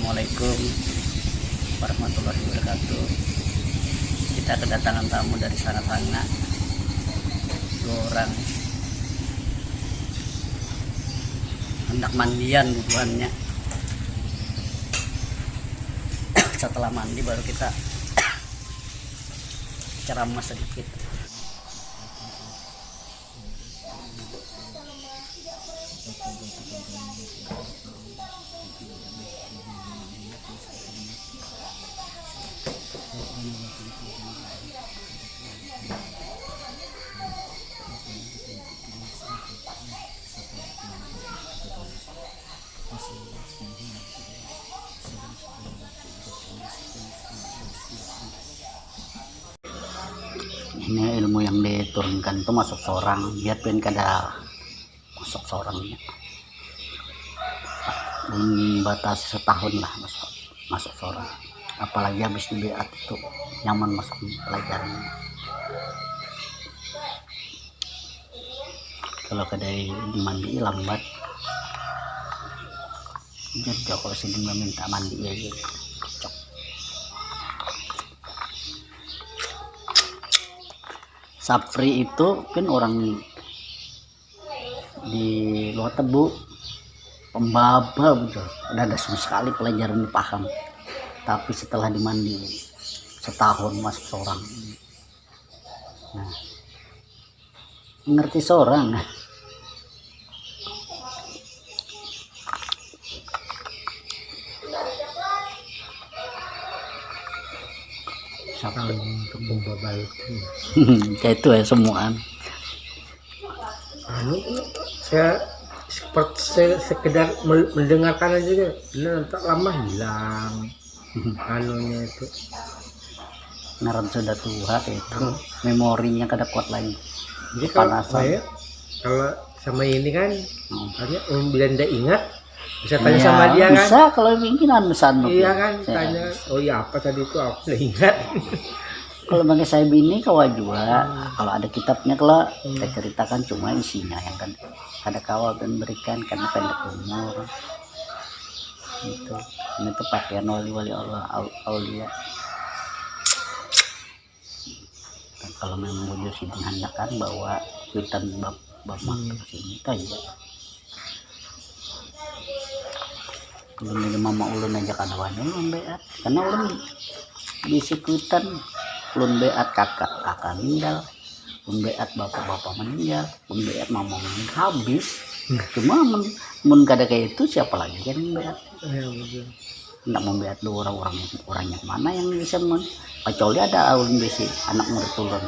Assalamualaikum warahmatullahi wabarakatuh. Kita kedatangan tamu dari sana-sana, 2 orang hendak mandian bubuhannya. Setelah mandi baru kita ceramah sedikit. Ini ilmu yang diturunkan itu masuk seorang, biar pengen kada masuk seorangnya membatasi setahun lah masuk seorang, apalagi habis di BA itu nyaman masuk pelajaran. Kalau kada dimandi lambat, jadi kalau sini meminta mandi aja. Sapri itu kan orang di luar Tebu, pembaba betul, ada sama sekali pelajaran dipaham, tapi setelah dimandi setahun masuk seorang, nah ngerti seorang. Kalau untuk pembaba itu kayak itu ya semua. saya sekedar mendengarkan aja, nanti lama hilang anunya itu. Naran sudah tua itu memorinya kada kuat lagi. Jadi kalau Panasan. saya kalau sama ini kan hanya bila ndak ingat bisa tanya Iya, sama dia kan. bisa kalau pimpinan sanu. Iya kan, Saya- tanya oh iya apa tadi itu aku nggak ingat. Kalau bagi saya bini kawa juga, kalau ada kitabnya kalau kita ceritakan, cuma isinya yang kan ada kawal dan berikan karena pendek umur itu. Ini tuh pakaian wali-wali Allah, aulia. Dan kalau memang wujud sidin handakan bawa kuitan bab ke sini kayak belum di mama ulun aja kadawannya ulun beat, karena ulun bisi kuitan ulun beat kakak meninggal, ulun beat bapak meninggal, ulun beat mama meninggal, habis. Cuma mun kada kayak itu siapa lagi kan yang beat? Ya, betul. Hendak membeat lu orang yang mana yang bisa kecuali ada ulun bisi anak murid ulun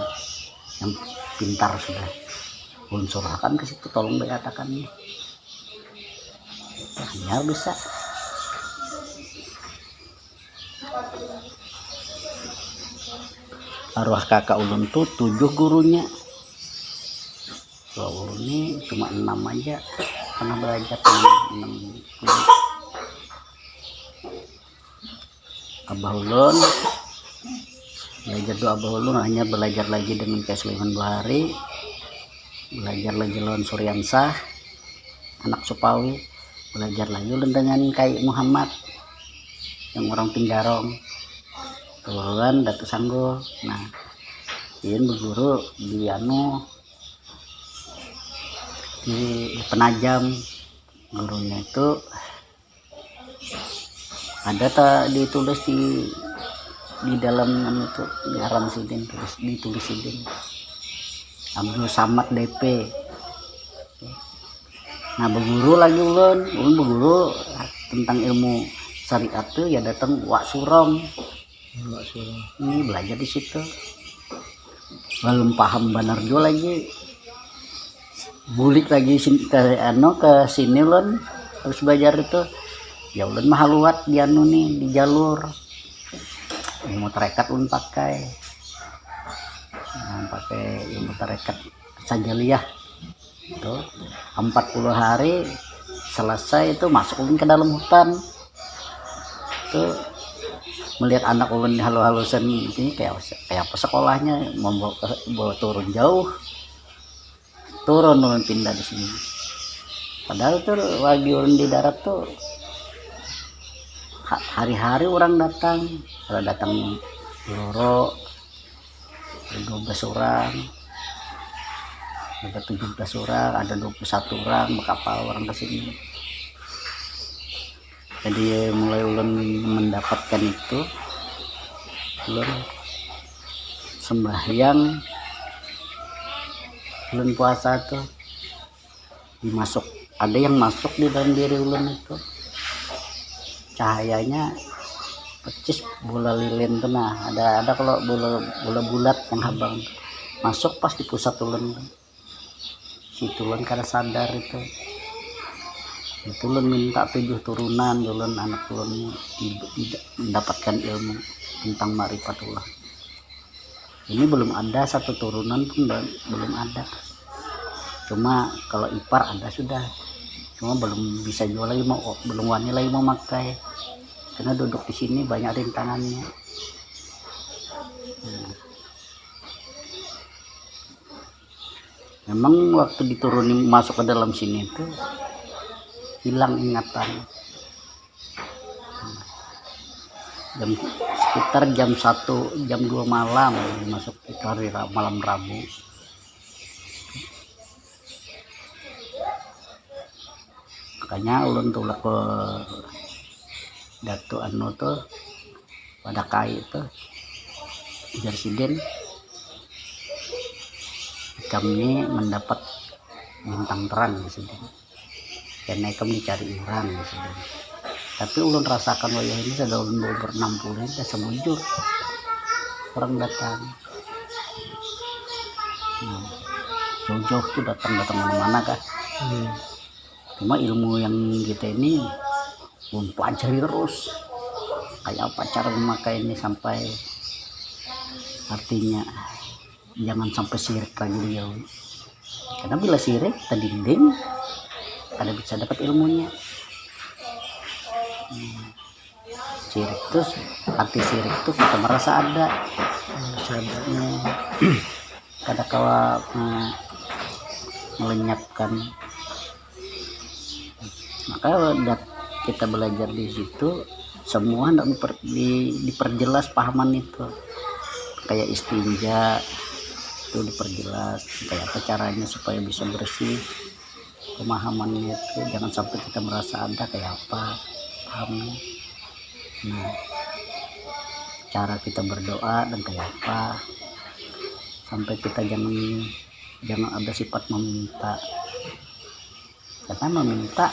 yang pintar sudah, ulun surahkan ke situ tolong beatakan nih, hanya bisa. Arwah kakak ulun tuh 7 gurunya. Kalau ulun ini cuma 6 aja pernah belajar 6 guru. Abah ulun belajar doa, abah ulun hanya belajar lagi dengan Kak Sulaiman Buhari, belajar lagi lawan Suryansah anak Supawi, belajar lagi ulun dengan Kai Muhammad yang orang Tinggarong, kebetulan Datu Sanggul. Nah ini berguru di di Penajam. Gurunya itu ada tak ditulis di dalam itu ngaran sidin, ditulis sidin Abdul Samad DP. Nah berguru lagi ulun berguru tentang ilmu syariat tuh ya datang Wak Surom. Enggak suruh. Ini belajar di situ, belum paham benar juga lagi, bulik lagi ke sini ulun harus belajar itu. Ya ulun mah haluat di nih di jalur ilmu tarekat ulun pakai, ilmu tarekat sajaliyah itu 40 hari selesai itu masuk ulun ke dalam hutan tuh, melihat anak ulun halu-halusan ini kayak apa sekolahnya mau bawa turun jauh, turun ulun pindah di sini. Padahal tuh lagi ulun di darat tuh hari-hari orang datang, kalau datang loro ada 12 orang, ada 17 orang, ada 21 orang berkapal orang ke sini. Jadi mulai ulun mendapatkan itu, ulun sembahyang, ulun puasa tuh dimasuk, ada yang masuk di dalam diri ulun itu, cahayanya percis bola lilin tuh. Nah ada kalau bola bulat yang habang masuk pas di pusat ulun, situ ulun kada sadar itu ulun minta 7 turunan ulun, anak ulun mendapatkan ilmu tentang ma'rifatullah. Ini belum ada satu turunan pun, belum ada. Cuma kalau ipar ada sudah, cuma belum bisa jual lagi, belum wani lagi mau makai karena duduk di sini banyak rintangannya. Memang waktu diturunin masuk ke dalam sini itu hilang ingatan. Sekitar jam 1, jam 2 malam masuk itu hari malam Rabu. Makanya ulun tulak ke Datu anu tuh pada kai itu Jarsiden, kami mendapat bintang terang di sini. Karena kami dicari orang di sini. Tapi ulun rasakan wayah ini sudah ulun ber 60 ini semujur orang datang. Jauh-jauh tuh datang mana-mana kan. Cuma ilmu yang kita ini pelajari terus kayak apa cara memakai ini, sampai artinya jangan sampai sirik lagi dia, karena bila sirik kita dinding kada bisa dapat ilmunya. Sirik tuh, arti sirik tuh kita merasa ada kada kawa melenyapkan. Maka kita belajar di situ semua diperjelas pahaman itu, kayak istinja itu diperjelas kayak apa caranya supaya bisa bersih, pemahamannya itu jangan sampai kita merasa ada kayak apa pahamnya. Nah, cara kita berdoa dan kayak apa, sampai kita jangan ada sifat meminta, karena meminta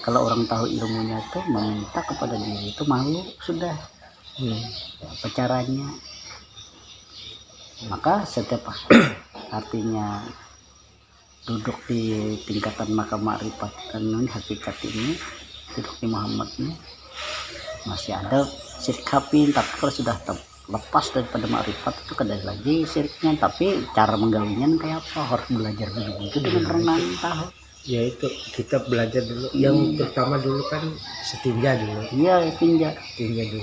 kalau orang tahu ilmunya itu meminta kepada diri itu malu sudah. Apa caranya? Maka setiap artinya duduk di tingkatan makam ma'rifat dan hakikat ini, duduk di Muhammad ini masih ada syirik hafin. Tapi kalau sudah lepas daripada ma'rifat itu kada lagi syiriknya, tapi cara menggawinya kayak apa harus belajar dulu itu dengan renang tahu. Ya itu kita belajar dulu, yang pertama dulu kan setinja dulu. Iya, setinja dulu.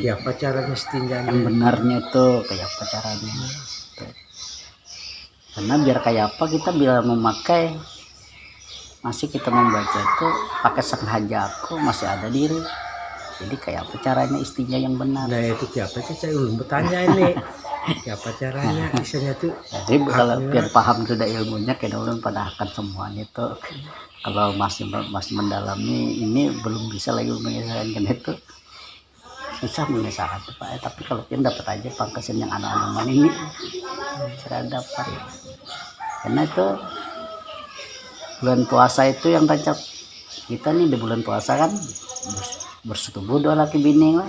Kayak apa caranya setinjanya? Yang benarnya itu kayak apa caranya? Karena biar kayak apa kita bila memakai, masih kita membaca itu pakai sengaja aku masih ada diri. Jadi kayak apa caranya istinja yang benar? Nah itu kayak apa sih? Saya belum bertanya ini. Kayak apa caranya istilahnya tuh? Jadi kalau biar paham sudah ilmunya, kita ulun pada akan semuanya itu. Kalau masih mendalami ini belum bisa lagi mengisahkan itu, susah mengisahkan Pak. Tapi kalau kita dapat aja pangkasan yang anak-anak ini sudah dapat. Karena itu bulan puasa itu yang rancak kita nih di bulan puasa kan bersetubuh dua laki bini lah.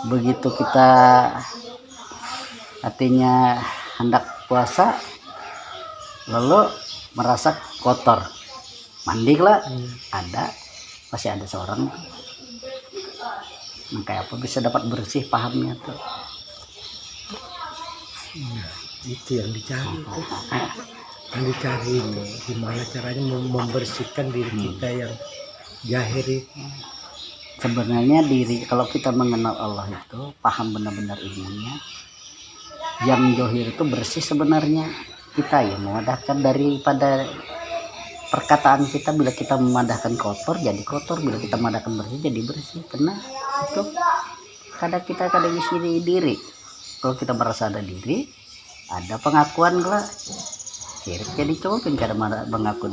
Begitu kita artinya hendak puasa lalu merasa kotor, mandi lah ada, masih ada seorang. Nah, kayak apa bisa dapat bersih pahamnya tuh. Itu yang dicari tuh. Yang dicari itu gimana caranya membersihkan diri kita yang jahir itu. Sebenarnya kalau kita mengenal Allah itu paham benar-benar ilmunya, yang johir itu bersih sebenarnya kita yang mewadahkan daripada perkataan kita bila kita memadahkan kotor jadi kotor, bila kita memadahkan bersih jadi bersih. Karena itu kadang kita kadang isi diri. Kalau kita merasa ada diri, ada pengakuan lah. Sirik jadi copin kadang mengaku.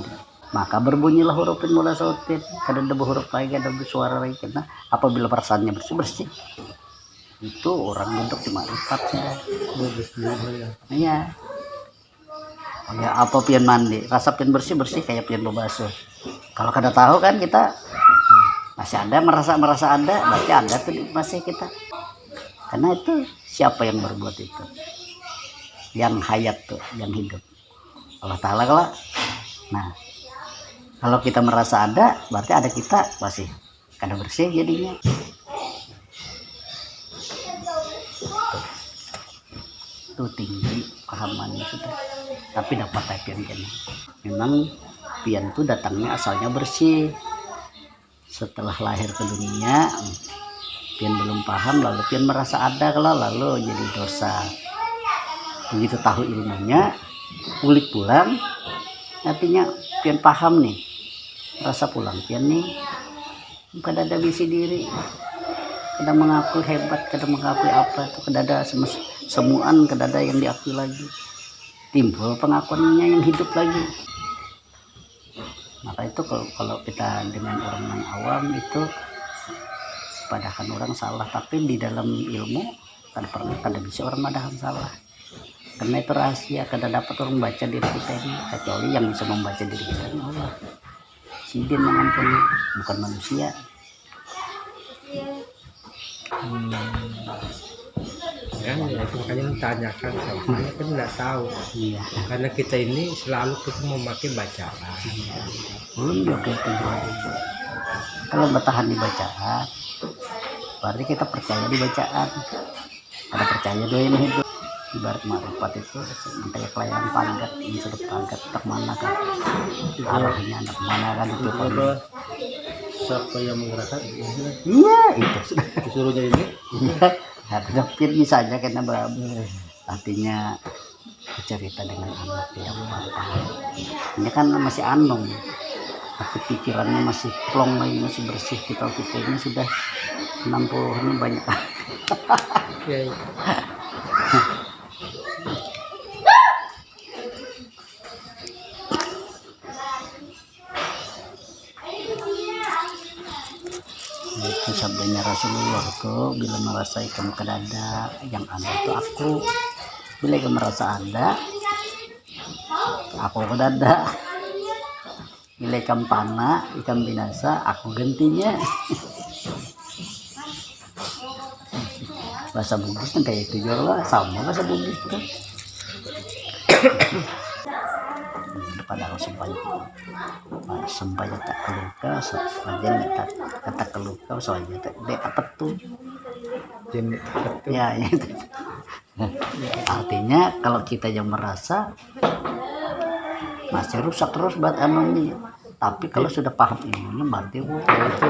Maka berbunyilah hurufin mula sautin. Kadang ada huruf lagi, ada bersuara lagi. Karena apabila perasaannya bersih itu orang duduk di makrifat sudah. Iya. Ya apa pian mandi, rasa pian bersih kayak pian bebasuh. Kalau kada tahu kan kita masih ada merasa ada, berarti ada tuh masih kita. Karena itu siapa yang berbuat itu? Yang hayat tuh, yang hidup. Allah Ta'ala kalau. Nah, kalau kita merasa ada, berarti ada kita masih kada bersih jadinya. Itu tinggi pahamannya sudah. Tapi dapat pian memang pian itu datangnya asalnya bersih. Setelah lahir ke dunia pian belum paham, lalu pian merasa ada kalau lalu jadi dosa. Begitu tahu ilmunya ulik pulang, artinya pian paham nih, rasa pulang pian nih kada ada visi diri, kada mengaku hebat, kada mengaku apa itu, kada ada semuaan, kada ada yang diakui lagi. Timbul pengakuannya yang hidup lagi. Maka itu kalau kita dengan orang yang awam itu padahkan orang salah, tapi di dalam ilmu kada bisa orang madahan salah. Karena itu rahasia, kada dapat orang baca diri kita ini, kecuali yang bisa membaca diri kita ini Allah. Sidin mengampuni, bukan manusia. Ya itu makanya tanyakan, soalnya kan nggak tahu. Iya. Karena kita ini selalu kita memakai bacaan. Belum juga tujuan. Kalau bertahan di bacaan, berarti kita percaya di bacaan. Ada percaya doa ini hidup. Ibarat makrifat itu kayak kelayan panggat, ini sudah panggat tak mana kan? Arahnya anak mana kan itu kalau siapa yang menggerakkan? Iya itu sudah Disuruhnya ini. Ada pirgi saja karena artinya cerita dengan anak yang matang. Ini kan masih anong, tapi pikirannya masih plong lagi, masih bersih. Kita ini sudah 60 ini banyak. Ya, ya. Itu sabdanya Rasulullah tuh, bila merasa ikan kedada yang ada itu aku, bila ikan merasa ada aku kedada, bila ikan panah ikan binasa aku gantinya. Bahasa Bugis kan kayak itu juga sama bahasa Bugis tuh. Pada aku sampai tak keluka saja tak kata keluka saja tak apa tuh Jenis ya itu. Artinya kalau kita yang merasa masih rusak terus buat anunya, tapi kalau sudah paham ilmunya berarti